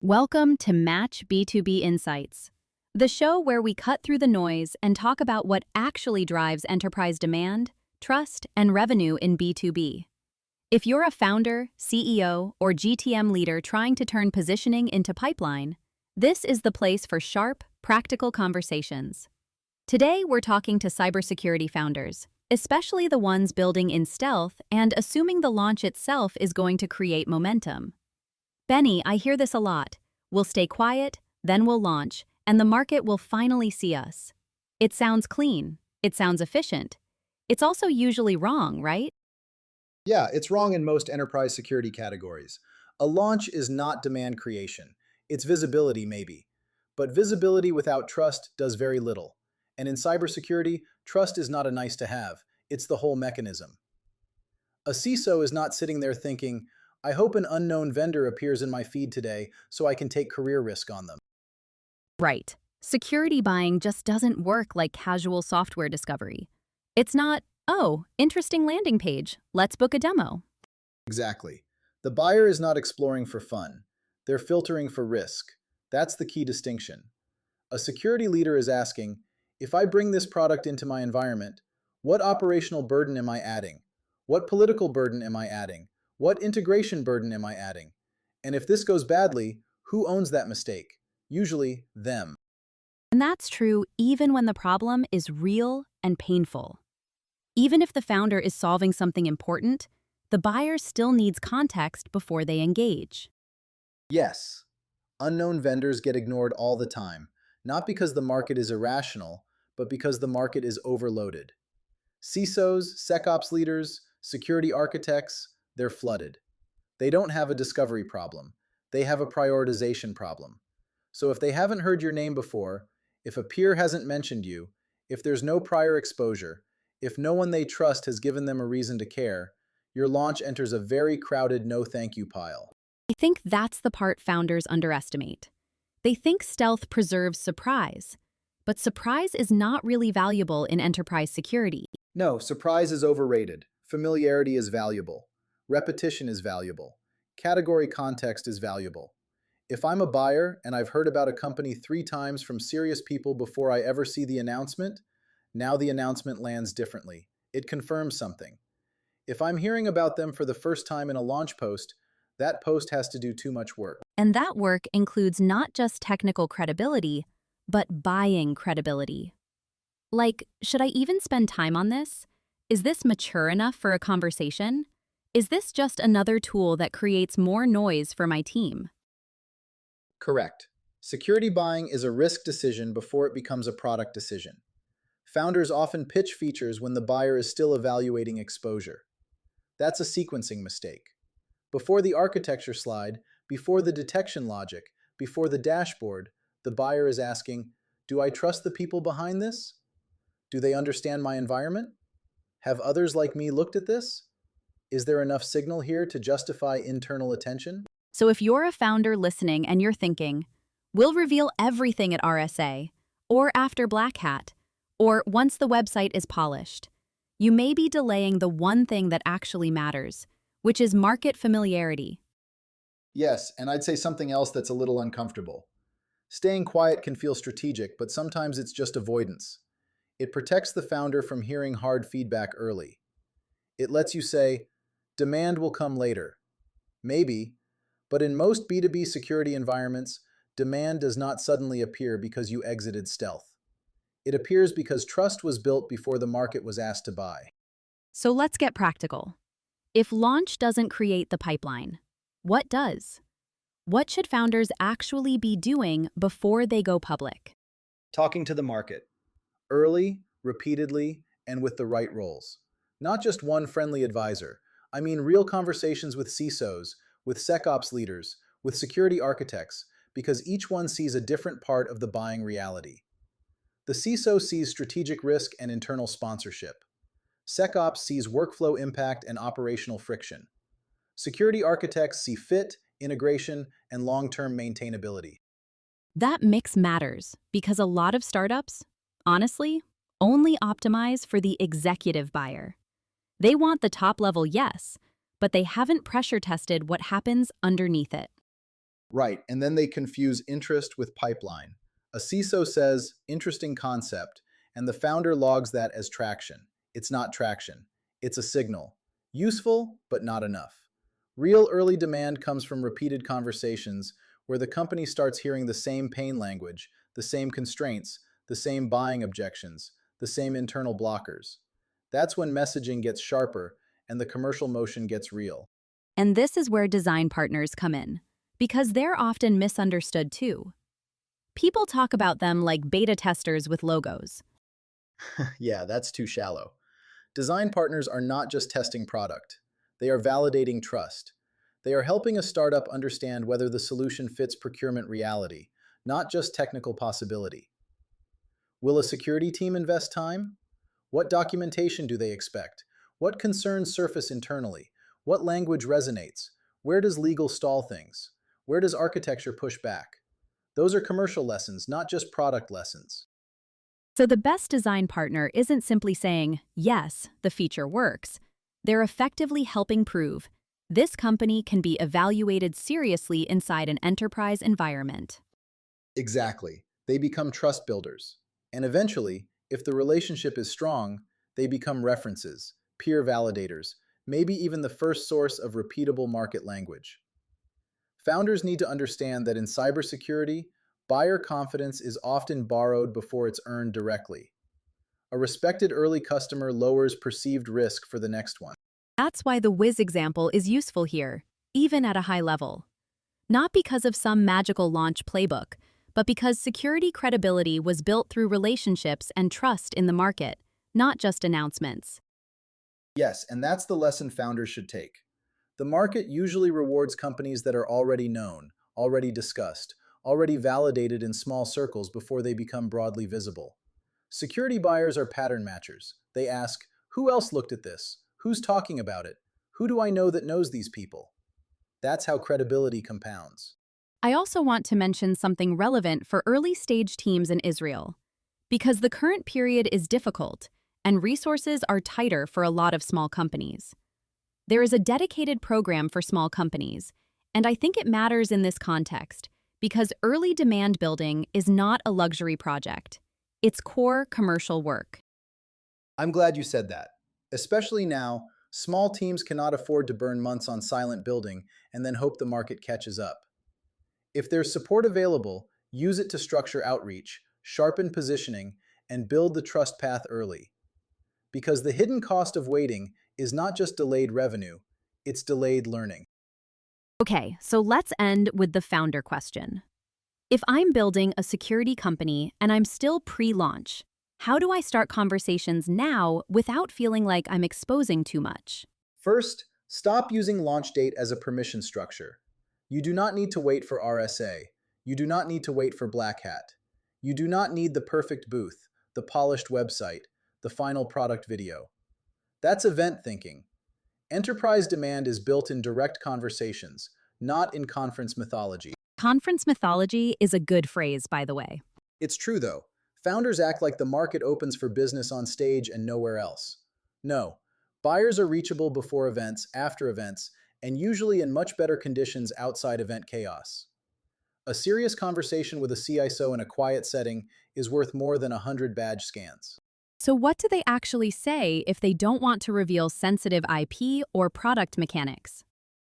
Welcome to MATCH B2B Insights, the show where we cut through the noise and talk about what actually drives enterprise demand, trust, and revenue in B2B. If you're a founder, CEO, or GTM leader trying to turn positioning into pipeline, this is the place for sharp, practical conversations. Today, we're talking to cybersecurity founders, especially the ones building in stealth and assuming the launch itself is going to create momentum. Benny, I hear this a lot. We'll stay quiet, then we'll launch, and the market will finally see us. It sounds clean. It sounds efficient. It's also usually wrong, right? Yeah, it's wrong in most enterprise security categories. A launch is not demand creation. It's visibility, maybe. But visibility without trust does very little. And in cybersecurity, trust is not a nice to have. It's the whole mechanism. A CISO is not sitting there thinking, I hope an unknown vendor appears in my feed today so I can take career risk on them. Right. Security buying just doesn't work like casual software discovery. It's not, oh, interesting landing page, let's book a demo. Exactly. The buyer is not exploring for fun. They're filtering for risk. That's the key distinction. A security leader is asking, if I bring this product into my environment, what operational burden am I adding? What political burden am I adding? What integration burden am I adding? And if this goes badly, who owns that mistake? Usually, them. And that's true even when the problem is real and painful. Even if the founder is solving something important, the buyer still needs context before they engage. Yes, unknown vendors get ignored all the time, not because the market is irrational, but because the market is overloaded. CISOs, SecOps leaders, security architects, they're flooded. They don't have a discovery problem. They have a prioritization problem. So if they haven't heard your name before, if a peer hasn't mentioned you, if there's no prior exposure, if no one they trust has given them a reason to care, your launch enters a very crowded no thank you pile. I think that's the part founders underestimate. They think stealth preserves surprise, but surprise is not really valuable in enterprise security. No, surprise is overrated. Familiarity is valuable. Repetition is valuable. Category context is valuable. If I'm a buyer and I've heard about a company 3 times from serious people before I ever see the announcement, now the announcement lands differently. It confirms something. If I'm hearing about them for the first time in a launch post, that post has to do too much work. And that work includes not just technical credibility, but buying credibility. Like, should I even spend time on this? Is this mature enough for a conversation? Is this just another tool that creates more noise for my team? Correct. Security buying is a risk decision before it becomes a product decision. Founders often pitch features when the buyer is still evaluating exposure. That's a sequencing mistake. Before the architecture slide, before the detection logic, before the dashboard, the buyer is asking, do I trust the people behind this? Do they understand my environment? Have others like me looked at this? Is there enough signal here to justify internal attention? So if you're a founder listening and you're thinking, we'll reveal everything at RSA, or after Black Hat, or once the website is polished, you may be delaying the one thing that actually matters, which is market familiarity. Yes, and I'd say something else that's a little uncomfortable. Staying quiet can feel strategic, but sometimes it's just avoidance. It protects the founder from hearing hard feedback early. It lets you say, demand will come later. Maybe, but in most B2B security environments, demand does not suddenly appear because you exited stealth. It appears because trust was built before the market was asked to buy. So let's get practical. If launch doesn't create the pipeline, what does? What should founders actually be doing before they go public? Talking to the market. Early, repeatedly, and with the right roles. Not just one friendly advisor. I mean real conversations with CISOs, with SecOps leaders, with security architects, because each one sees a different part of the buying reality. The CISO sees strategic risk and internal sponsorship. SecOps sees workflow impact and operational friction. Security architects see fit, integration, and long-term maintainability. That mix matters because a lot of startups, honestly, only optimize for the executive buyer. They want the top level yes, but they haven't pressure tested what happens underneath it. Right, and then they confuse interest with pipeline. A CISO says, interesting concept, and the founder logs that as traction. It's not traction, it's a signal. Useful, but not enough. Real early demand comes from repeated conversations where the company starts hearing the same pain language, the same constraints, the same buying objections, the same internal blockers. That's when messaging gets sharper and the commercial motion gets real. And this is where design partners come in, because they're often misunderstood too. People talk about them like beta testers with logos. Yeah, that's too shallow. Design partners are not just testing product, they are validating trust. They are helping a startup understand whether the solution fits procurement reality, not just technical possibility. Will a security team invest time? What documentation do they expect? What concerns surface internally? What language resonates? Where does legal stall things? Where does architecture push back? Those are commercial lessons, not just product lessons. So the best design partner isn't simply saying, yes, the feature works. They're effectively helping prove this company can be evaluated seriously inside an enterprise environment. Exactly. They become trust builders. And eventually, if the relationship is strong, they become references, peer validators, maybe even the first source of repeatable market language. Founders need to understand that in cybersecurity, buyer confidence is often borrowed before it's earned directly. A respected early customer lowers perceived risk for the next one. That's why the Wiz example is useful here, even at a high level. Not because of some magical launch playbook, but because security credibility was built through relationships and trust in the market, not just announcements. Yes, and that's the lesson founders should take. The market usually rewards companies that are already known, already discussed, already validated in small circles before they become broadly visible. Security buyers are pattern matchers. They ask, who else looked at this? Who's talking about it? Who do I know that knows these people? That's how credibility compounds. I also want to mention something relevant for early stage teams in Israel. Because the current period is difficult, and resources are tighter for a lot of small companies. There is a dedicated program for small companies, and I think it matters in this context because early demand building is not a luxury project. It's core commercial work. I'm glad you said that. Especially now, small teams cannot afford to burn months on silent building and then hope the market catches up. If there's support available, use it to structure outreach, sharpen positioning, and build the trust path early. Because the hidden cost of waiting is not just delayed revenue, it's delayed learning. Okay, so let's end with the founder question. If I'm building a security company and I'm still pre-launch, how do I start conversations now without feeling like I'm exposing too much? First, stop using launch date as a permission structure. You do not need to wait for RSA. You do not need to wait for Black Hat. You do not need the perfect booth, the polished website, the final product video. That's event thinking. Enterprise demand is built in direct conversations, not in conference mythology. Conference mythology is a good phrase, by the way. It's true, though. Founders act like the market opens for business on stage and nowhere else. No, buyers are reachable before events, after events, and usually in much better conditions outside event chaos. A serious conversation with a CISO in a quiet setting is worth more than 100 badge scans. So what do they actually say if they don't want to reveal sensitive IP or product mechanics?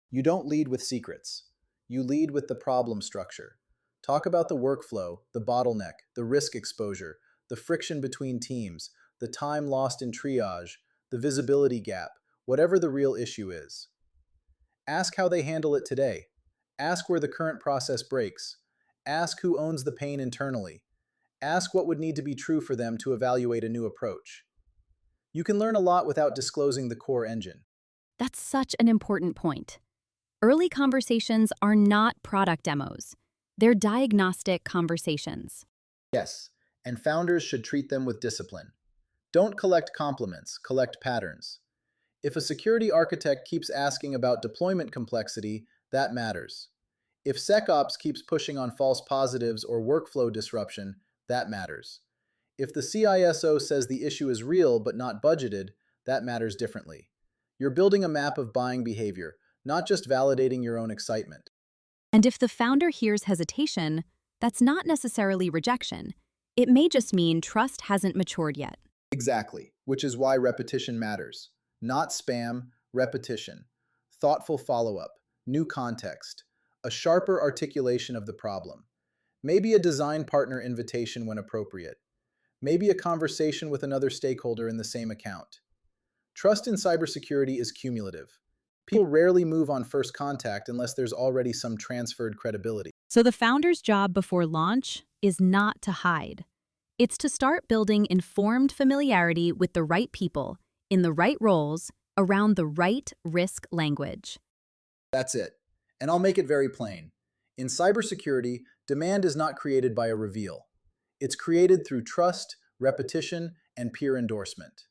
You don't lead with secrets. You lead with the problem structure. Talk about the workflow, the bottleneck, the risk exposure, the friction between teams, the time lost in triage, the visibility gap, whatever the real issue is. Ask how they handle it today. Ask where the current process breaks. Ask who owns the pain internally. Ask what would need to be true for them to evaluate a new approach. You can learn a lot without disclosing the core engine. That's such an important point. Early conversations are not product demos. They're diagnostic conversations. Yes, and founders should treat them with discipline. Don't collect compliments, collect patterns. If a security architect keeps asking about deployment complexity, that matters. If SecOps keeps pushing on false positives or workflow disruption, that matters. If the CISO says the issue is real but not budgeted, that matters differently. You're building a map of buying behavior, not just validating your own excitement. And if the founder hears hesitation, that's not necessarily rejection. It may just mean trust hasn't matured yet. Exactly, which is why repetition matters. Not spam, repetition. Thoughtful follow-up, new context, a sharper articulation of the problem. Maybe a design partner invitation when appropriate. Maybe a conversation with another stakeholder in the same account. Trust in cybersecurity is cumulative. People rarely move on first contact unless there's already some transferred credibility. So the founder's job before launch is not to hide. It's to start building informed familiarity with the right people, in the right roles, around the right risk language. That's it. And I'll make it very plain. In cybersecurity, demand is not created by a reveal. It's created through trust, repetition, and peer endorsement.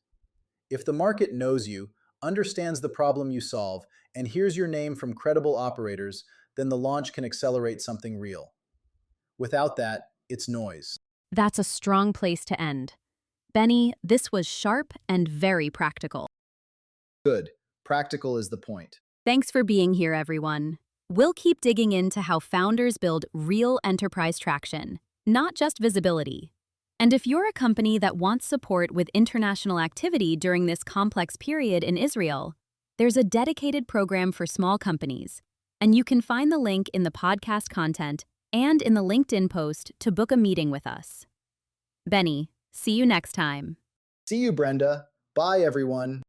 If the market knows you, understands the problem you solve, and hears your name from credible operators, then the launch can accelerate something real. Without that, it's noise. That's a strong place to end. Benny, this was sharp and very practical. Good. Practical is the point. Thanks for being here, everyone. We'll keep digging into how founders build real enterprise traction, not just visibility. And if you're a company that wants support with international activity during this complex period in Israel, there's a dedicated program for small companies, and you can find the link in the podcast content and in the LinkedIn post to book a meeting with us. Benny, see you next time. See you, Brenda. Bye, everyone.